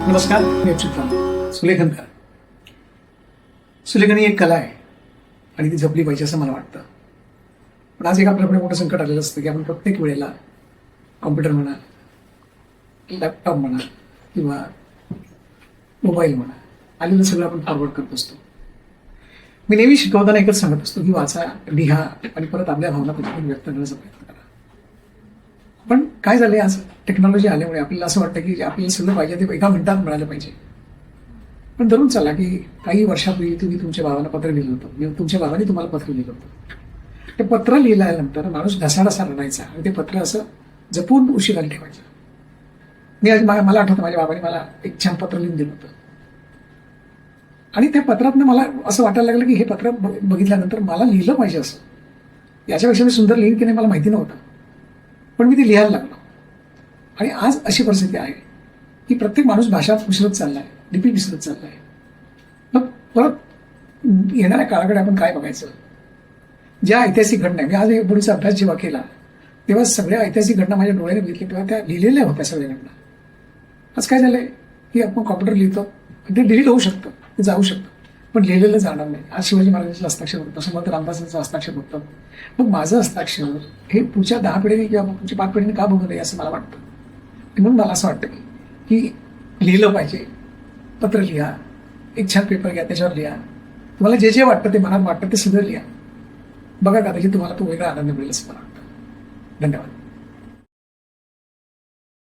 नमस्कार, मी अच्युत राम. सुलेखनकार. सुलेखन ही एक कला आहे आणि ती जपली पाहिजे असं मला वाटतं. पण आज एक आपल्याकडे मोठं संकट आलेलं असतं की आपण प्रत्येक वेळेला कॉम्प्युटर म्हणा, लॅपटॉप म्हणा किंवा मोबाईल म्हणा, आलेलं सगळं आपण फॉरवर्ड करत असतो. मी नेहमी शिकवताना एकच सांगत असतो की वाचा, लिहा आणि परत आपल्या भावना पद्धतीने व्यक्त करण्याचा प्रयत्न करा. पण काय झालंय, आज टेक्नॉलॉजी आल्यामुळे आपल्याला असं वाटतं की आपल्याला सगळं पाहिजे ते एका मिनिटात मिळालं पाहिजे. पण धरून चला की काही वर्षापूर्वी तुम्ही तुमच्या भावाला पत्र लिहिलं होतं, तुमच्या भावाने तुम्हाला पत्र लिहिलं होतं. ते पत्र लिहिल्यानंतर माणूस ढसाढसा रडायचा आणि ते पत्र असं जपून उशिराला ठेवायचं. मला आठवतं, माझ्या बाबाने मला एक छान पत्र लिहून दिलं होतं आणि त्या पत्रातनं मला असं वाटायला लागलं की हे पत्र बघितल्यानंतर मला लिहिलं पाहिजे असं. याच्यापेक्षा मी सुंदर लिहीन की नाही मला माहिती नव्हतं, पण मी ते लिहायला लागलो. आणि आज अशी परिस्थिती आहे की प्रत्येक माणूस भाषा विसरत चाललाय, लिपी विसरत चाललाय. मग परत येणाऱ्या काळाकडे आपण काय बघायचं? ज्या ऐतिहासिक घटना, मी आज पुढचा अभ्यास जेव्हा केला तेव्हा सगळ्या ऐतिहासिक घटना माझ्या डोळ्याने बघितल्या तेव्हा त्या लिहिलेल्या होत्या सगळ्या घटना. आज काय झालंय की आपण कॉम्प्युटर लिहितो, ते डिलीट होऊ शकतं, ते जाऊ शकतं, पण लिहिलेलं जाणार नाही. आज शिवाजी महाराजांचं हस्ताक्षर होतं, समर्थ रामदासांचं हस्ताक्षर होतं. मग माझं हस्ताक्षर हे पुढच्या 10 पिढीने किंवा पुढच्या 5 पिढीने का बघू नये असं मला वाटतं. म्हणून मला असं वाटतं की लिहिलं पाहिजे. पत्र लिहा, एक छान पेपर घ्या, त्याच्यावर लिहा. तुम्हाला जे जे वाटतं, ते मनात वाटतं ते सगळं लिहा. बघा, कदाचित तुम्हाला तो वेगळा आनंद मिळेल असं मला वाटतं. धन्यवाद.